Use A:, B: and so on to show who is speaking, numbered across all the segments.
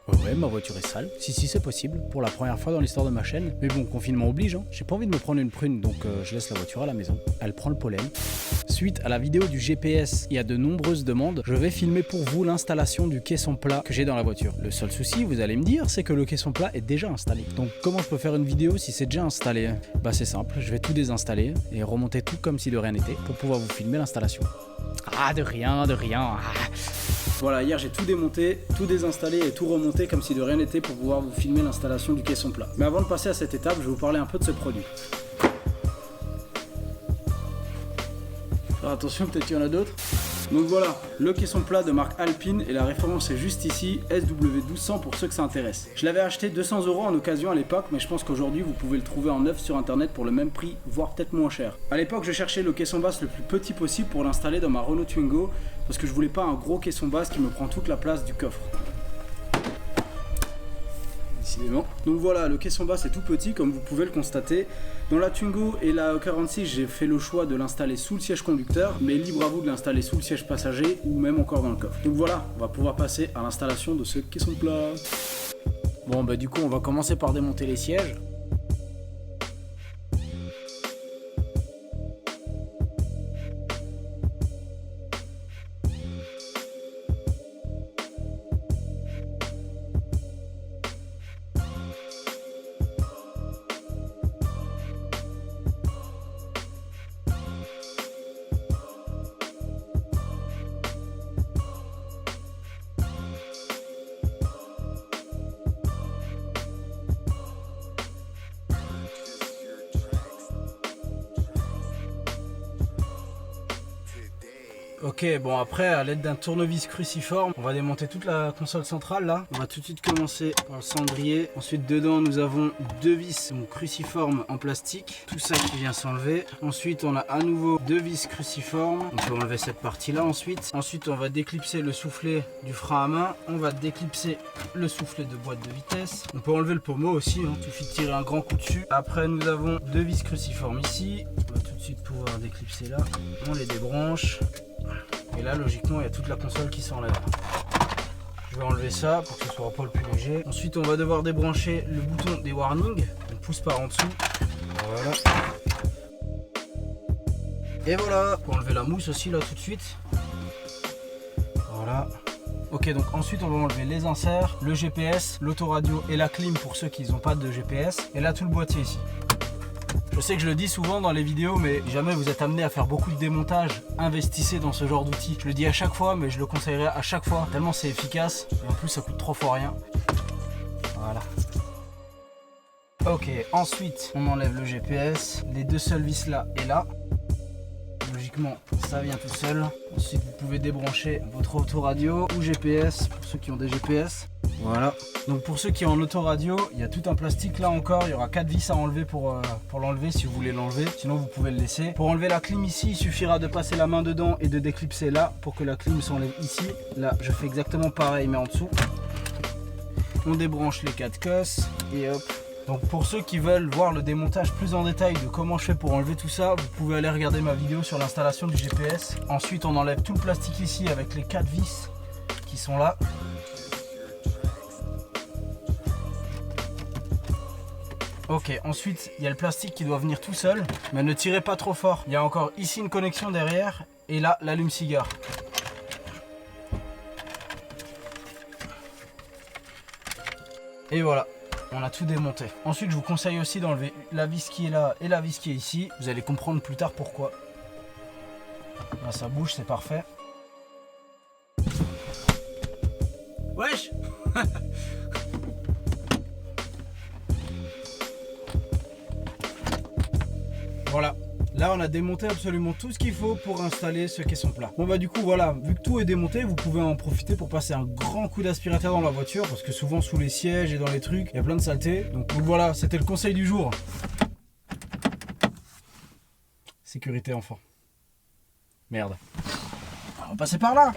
A: Ouais, ma voiture est sale. Si, c'est possible. Pour la première fois dans l'histoire de ma chaîne. Mais bon, confinement oblige, hein. J'ai pas envie de me prendre une prune, donc je laisse la voiture à la maison. Elle prend le pollen. Suite à la vidéo du GPS et à de nombreuses demandes, je vais filmer pour vous l'installation du caisson plat que j'ai dans la voiture. Le seul souci, vous allez me dire, c'est que le caisson plat est déjà installé. Donc comment je peux faire une vidéo si c'est déjà installé? Bah c'est simple, je vais tout désinstaller et remonter tout comme si de rien n'était pour pouvoir vous filmer l'installation. Ah, de rien. Voilà, hier j'ai tout démonté, tout désinstallé et tout remonté comme si de rien n'était pour pouvoir vous filmer l'installation du caisson plat. Mais avant de passer à cette étape, je vais vous parler un peu de ce produit. Alors attention, peut-être qu'il y en a d'autres. Donc voilà, le caisson plat de marque Alpine et la référence est juste ici, SW1200 pour ceux que ça intéresse. Je l'avais acheté 200 € en occasion à l'époque, mais je pense qu'aujourd'hui vous pouvez le trouver en neuf sur internet pour le même prix, voire peut-être moins cher. À l'époque, je cherchais le caisson basse le plus petit possible pour l'installer dans ma Renault Twingo, parce que je voulais pas un gros caisson basse qui me prend toute la place du coffre. Décidément. Donc voilà, le caisson basse est tout petit comme vous pouvez le constater. Dans la Twingo et la 46, j'ai fait le choix de l'installer sous le siège conducteur, mais libre à vous de l'installer sous le siège passager ou même encore dans le coffre. Donc voilà, on va pouvoir passer à l'installation de ce caisson plat. Bon bah du coup on va commencer par démonter les sièges. Ok, bon après à l'aide d'un tournevis cruciforme, on va démonter toute la console centrale là. On va tout de suite commencer par le cendrier. Ensuite dedans nous avons deux vis donc, cruciformes en plastique. Tout ça qui vient s'enlever. Ensuite on a à nouveau deux vis cruciformes. On peut enlever cette partie là ensuite. Ensuite on va déclipser le soufflet du frein à main. On va déclipser le soufflet de boîte de vitesse. On peut enlever le pommeau aussi, hein. Il suffit de tirer un grand coup dessus. Après nous avons deux vis cruciformes ici. On va tout de suite pouvoir déclipser là. On les débranche. Et là logiquement il y a toute la console qui s'enlève. Je vais enlever ça pour que ce soit pas le plus léger. Ensuite on va devoir débrancher le bouton des warnings. On pousse par en dessous. Voilà. Et voilà. Pour enlever la mousse aussi là tout de suite. Voilà. Ok, donc ensuite on va enlever les inserts, le GPS, l'autoradio et la clim pour ceux qui n'ont pas de GPS. Et là tout le boîtier ici. Je sais que je le dis souvent dans les vidéos, mais jamais vous êtes amené à faire beaucoup de démontage, investissez dans ce genre d'outil. Je le dis à chaque fois, mais je le conseillerais à chaque fois, tellement c'est efficace, et en plus ça coûte 3 fois rien. Voilà. Ok, ensuite on enlève le GPS, les deux seules vis là et là. Logiquement, ça vient tout seul. Ensuite, vous pouvez débrancher votre autoradio ou GPS, pour ceux qui ont des GPS. Voilà. Donc pour ceux qui ont en autoradio, il y a tout un plastique là encore. Il y aura 4 vis à enlever pour l'enlever si vous voulez l'enlever. Sinon, vous pouvez le laisser. Pour enlever la clim ici, il suffira de passer la main dedans et de déclipser là pour que la clim s'enlève ici. Là, je fais exactement pareil, mais en dessous. On débranche les 4 cosses et hop. Donc pour ceux qui veulent voir le démontage plus en détail de comment je fais pour enlever tout ça, vous pouvez aller regarder ma vidéo sur l'installation du GPS. Ensuite on enlève tout le plastique ici avec les 4 vis qui sont là. Ok, ensuite il y a le plastique qui doit venir tout seul, mais ne tirez pas trop fort. Il y a encore ici une connexion derrière et là l'allume-cigare. Et voilà. On a tout démonté. Ensuite, je vous conseille aussi d'enlever la vis qui est là et la vis qui est ici. Vous allez comprendre plus tard pourquoi. Là, ça bouge, c'est parfait. Wesh. Voilà. Là, on a démonté absolument tout ce qu'il faut pour installer ce caisson plat. Bon bah du coup, voilà, vu que tout est démonté, vous pouvez en profiter pour passer un grand coup d'aspirateur dans la voiture, parce que souvent sous les sièges et dans les trucs, il y a plein de saletés. Donc voilà, c'était le conseil du jour. Sécurité enfant. Merde. On va passer par là.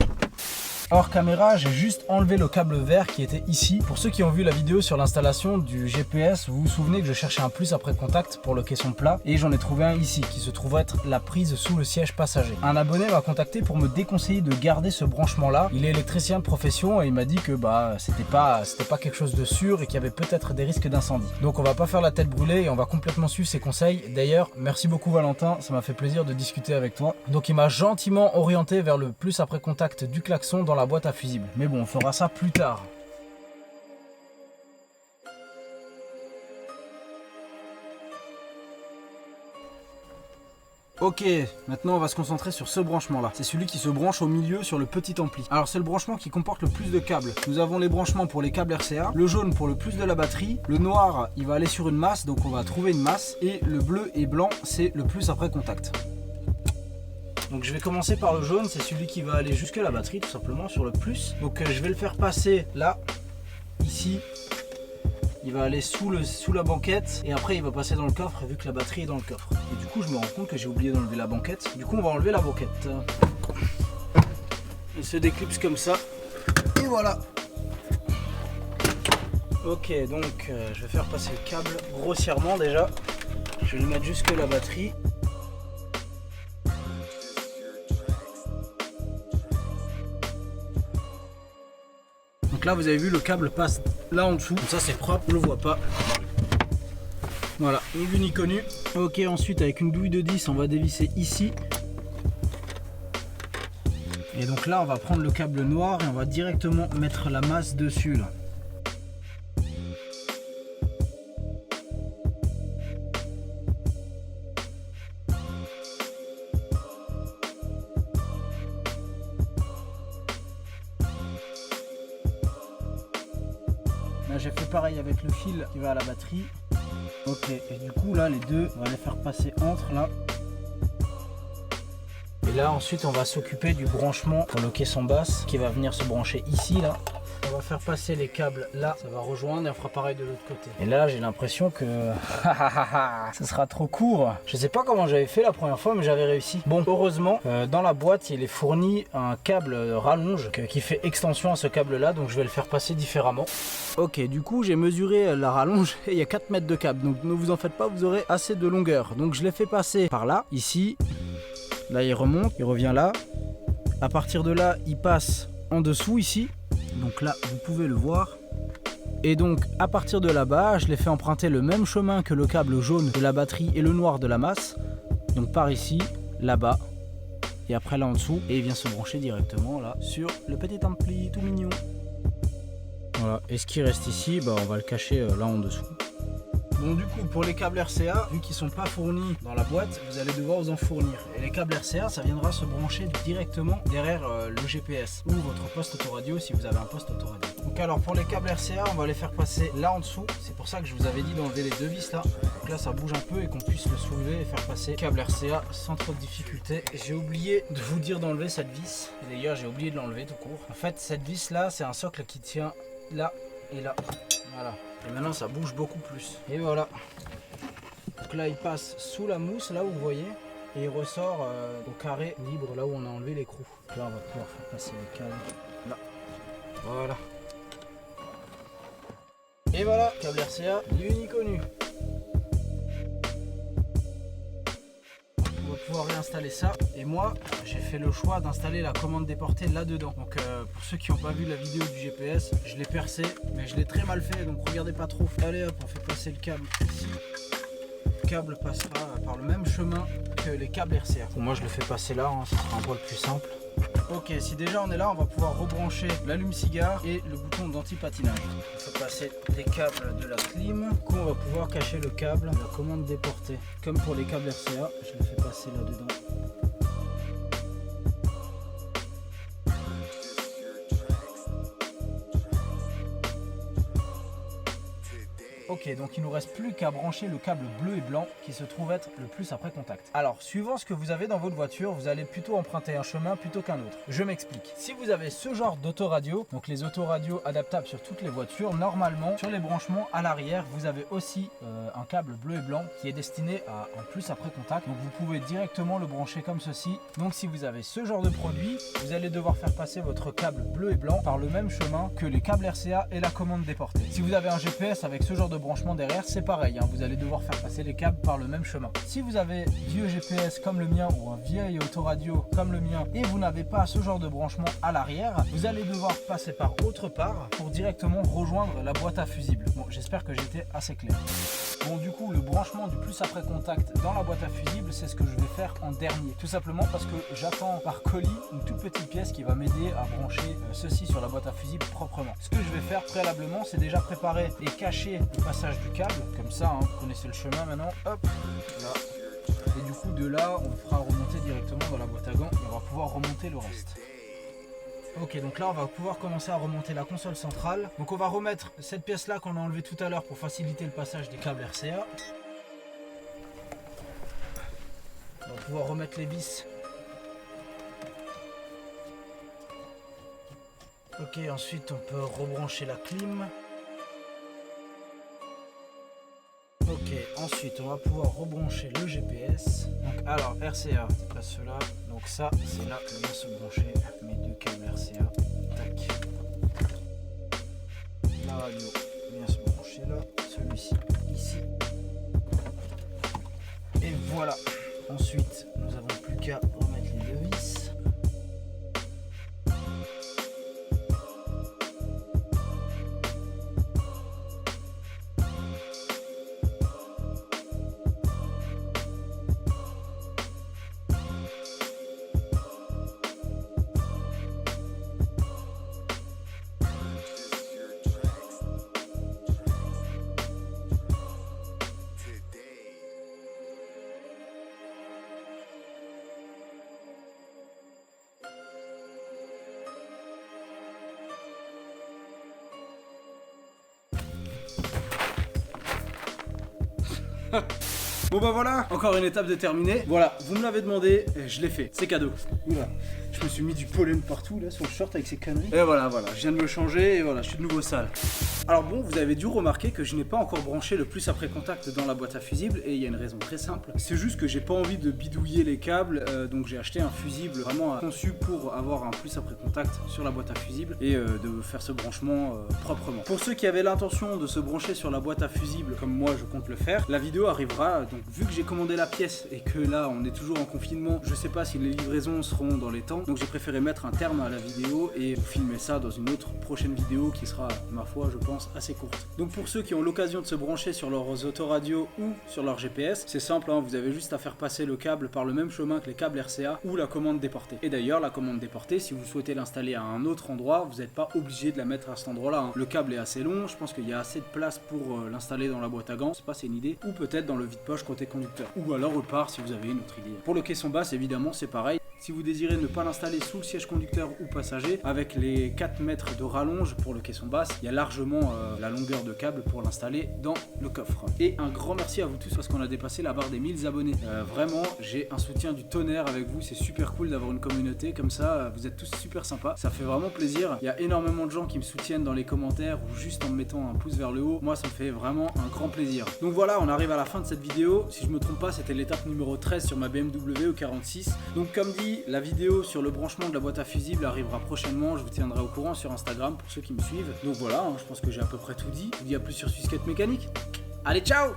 A: Hors caméra, j'ai juste enlevé le câble vert qui était ici. Pour ceux qui ont vu la vidéo sur l'installation du GPS, vous vous souvenez que je cherchais un plus après contact pour le caisson plat et j'en ai trouvé un ici qui se trouve être la prise sous le siège passager. Un abonné m'a contacté pour me déconseiller de garder ce branchement là. Il est électricien de profession et il m'a dit que c'était pas quelque chose de sûr et qu'il y avait peut-être des risques d'incendie. Donc on va pas faire la tête brûlée et on va complètement suivre ses conseils. D'ailleurs, merci beaucoup Valentin, ça m'a fait plaisir de discuter avec toi. Donc il m'a gentiment orienté vers le plus après contact du klaxon dans la boîte à fusibles. Mais bon, on fera ça plus tard. Ok, maintenant on va se concentrer sur ce branchement là. C'est celui qui se branche au milieu sur le petit ampli. Alors c'est le branchement qui comporte le plus de câbles. Nous avons les branchements pour les câbles RCA, le jaune pour le plus de la batterie, le noir il va aller sur une masse, donc on va trouver une masse, et le bleu et blanc c'est le plus après contact. Donc je vais commencer par le jaune, c'est celui qui va aller jusqu'à la batterie tout simplement sur le plus. Donc je vais le faire passer là, ici. Il va aller sous la banquette et après il va passer dans le coffre vu que la batterie est dans le coffre. Et du coup je me rends compte que j'ai oublié d'enlever la banquette. Du coup on va enlever la banquette. Il se déclipse comme ça. Et voilà. Ok, donc je vais faire passer le câble grossièrement déjà. Je vais lui mettre jusque la batterie. Donc là vous avez vu le câble passe là en dessous, ça c'est propre, on le voit pas. Voilà, ni vu ni connu. Ok, ensuite avec une douille de 10 on va dévisser ici. Et donc là on va prendre le câble noir et on va directement mettre la masse dessus là. Là j'ai fait pareil avec le fil qui va à la batterie. Ok, et du coup là les deux, on va les faire passer entre là. Et là ensuite on va s'occuper du branchement pour le caisson basse qui va venir se brancher ici là. On va faire passer les câbles là, ça va rejoindre et on fera pareil de l'autre côté. Et là j'ai l'impression que ce sera trop court. Je sais pas comment j'avais fait la première fois mais j'avais réussi. Bon, heureusement dans la boîte il est fourni un câble rallonge qui fait extension à ce câble là, donc je vais le faire passer différemment. Ok, du coup j'ai mesuré la rallonge et il y a 4 mètres de câble, donc ne vous en faites pas, vous aurez assez de longueur. Donc je l'ai fait passer par là, ici, là il remonte, il revient là. À partir de là il passe en dessous ici. Donc là vous pouvez le voir. Et donc à partir de là-bas je l'ai fait emprunter le même chemin que le câble jaune de la batterie et le noir de la masse. Donc par ici, là-bas et après là en dessous, et il vient se brancher directement là sur le petit ampli tout mignon. Voilà, et ce qui reste ici, on va le cacher là en dessous. Bon, du coup pour les câbles RCA, vu qu'ils sont pas fournis dans la boîte, vous allez devoir vous en fournir. Et les câbles RCA, ça viendra se brancher directement derrière le GPS ou votre poste autoradio si vous avez un poste autoradio. Donc alors pour les câbles RCA, on va les faire passer là en dessous. C'est pour ça que je vous avais dit d'enlever les deux vis là. Donc là ça bouge un peu et qu'on puisse le soulever et faire passer le câble RCA sans trop de difficulté. J'ai oublié de vous dire d'enlever cette vis. Et d'ailleurs j'ai oublié de l'enlever tout court. En fait cette vis là, c'est un socle qui tient là et là. Voilà. Et maintenant ça bouge beaucoup plus. Et voilà. Donc là il passe sous la mousse là où vous voyez. Et il ressort au carré libre là où on a enlevé l'écrou. Là on va pouvoir faire passer les câbles. Là. Voilà. Et voilà, câble RCA, ni ni connu. On va pouvoir réinstaller ça. Et moi, j'ai fait le choix d'installer la commande déportée là-dedans. Donc pour ceux qui n'ont pas vu la vidéo du GPS, je l'ai percé, mais je l'ai très mal fait, donc regardez pas trop. Allez hop, on fait passer le câble ici. Le câble passera par le même chemin que les câbles RCA. Moi je le fais passer là, hein, ça sera un peu le plus simple. Ok, si déjà on est là, on va pouvoir rebrancher l'allume-cigare et le bouton d'anti-patinage. On fait passer les câbles de la clim. Du coup, on va pouvoir cacher le câble de la commande déportée. Comme pour les câbles RCA, je le fais passer là-dedans. Ok, donc il nous reste plus qu'à brancher le câble bleu et blanc qui se trouve être le plus après contact. Alors, suivant ce que vous avez dans votre voiture, vous allez plutôt emprunter un chemin plutôt qu'un autre. Je m'explique. Si vous avez ce genre d'autoradio, donc les autoradios adaptables sur toutes les voitures, normalement, sur les branchements à l'arrière, vous avez aussi un câble bleu et blanc qui est destiné à un plus après contact. Donc vous pouvez directement le brancher comme ceci. Donc si vous avez ce genre de produit, vous allez devoir faire passer votre câble bleu et blanc par le même chemin que les câbles RCA et la commande déportée. Si vous avez un GPS avec ce genre de branchement derrière, c'est pareil, hein, vous allez devoir faire passer les câbles par le même chemin. Si vous avez vieux GPS comme le mien ou un vieil autoradio comme le mien et vous n'avez pas ce genre de branchement à l'arrière, vous allez devoir passer par autre part pour directement rejoindre la boîte à fusibles. Bon, j'espère que j'étais assez clair. Bon, du coup, le branchement du plus après contact dans la boîte à fusibles, c'est ce que je vais faire en dernier. Tout simplement parce que j'attends par colis une toute petite pièce qui va m'aider à brancher ceci sur la boîte à fusible proprement. Ce que je vais faire préalablement, c'est déjà préparer et cacher le passage du câble. Comme ça, hein, vous connaissez le chemin maintenant. Hop, là. Et du coup, de là, on fera remonter directement dans la boîte à gants et on va pouvoir remonter le reste. Ok, donc là on va pouvoir commencer à remonter la console centrale. Donc on va remettre cette pièce là qu'on a enlevée tout à l'heure pour faciliter le passage des câbles RCA. On va pouvoir remettre les vis. Ok, ensuite on peut rebrancher la clim. Ok, ensuite on va pouvoir rebrancher le GPS. Donc alors RCA, c'est pas cela. Donc ça, c'est là que vient se brancher mes deux câbles RCA. Tac. La radio vient se brancher là. Celui-ci ici. Et voilà. Ensuite, nous avons plus qu'à remettre les deux vis. Bon bah voilà, encore une étape de terminée. Voilà, vous me l'avez demandé, je l'ai fait, c'est cadeau. Oula, je me suis mis du pollen partout là sur le short avec ces conneries. Et voilà, je viens de me changer et voilà, je suis de nouveau sale. Alors bon, vous avez dû remarquer que je n'ai pas encore branché le plus après contact dans la boîte à fusibles et il y a une raison très simple. C'est juste que j'ai pas envie de bidouiller les câbles, donc j'ai acheté un fusible vraiment conçu pour avoir un plus après contact sur la boîte à fusibles et de faire ce branchement proprement. Pour ceux qui avaient l'intention de se brancher sur la boîte à fusibles comme moi je compte le faire, la vidéo arrivera, donc vu que j'ai commandé la pièce et que là on est toujours en confinement, je sais pas si les livraisons seront dans les temps, donc j'ai préféré mettre un terme à la vidéo et filmer ça dans une autre prochaine vidéo qui sera, ma foi, je pense, assez courte. Donc pour ceux qui ont l'occasion de se brancher sur leurs autoradios ou sur leur GPS, c'est simple, hein, vous avez juste à faire passer le câble par le même chemin que les câbles RCA ou la commande déportée. Et d'ailleurs, la commande déportée, si vous souhaitez l'installer à un autre endroit, vous n'êtes pas obligé de la mettre à cet endroit-là, hein. Le câble est assez long, je pense qu'il y a assez de place pour l'installer dans la boîte à gants, je sais pas, c'est une idée, ou peut-être dans le vide-poche côté conducteur, ou alors au part si vous avez une autre idée. Pour le caisson basse, évidemment, c'est pareil. Si vous désirez ne pas l'installer sous le siège conducteur ou passager, avec les 4 mètres de rallonge pour le caisson basse, il y a largement la longueur de câble pour l'installer dans le coffre. Et un grand merci à vous tous parce qu'on a dépassé la barre des 1000 abonnés. Vraiment, j'ai un soutien du tonnerre avec vous, c'est super cool d'avoir une communauté comme ça, vous êtes tous super sympas, ça fait vraiment plaisir. Il y a énormément de gens qui me soutiennent dans les commentaires ou juste en me mettant un pouce vers le haut. Moi, ça me fait vraiment un grand plaisir. Donc voilà, on arrive à la fin de cette vidéo. Si je me trompe pas, c'était l'étape numéro 13 sur ma BMW E46. Donc comme dit, la vidéo sur le branchement de la boîte à fusibles arrivera prochainement, je vous tiendrai au courant sur Instagram pour ceux qui me suivent. Donc voilà, je pense que j'ai à peu près tout dit. Je vous dis à plus sur Susquette Mécanique. Allez, ciao!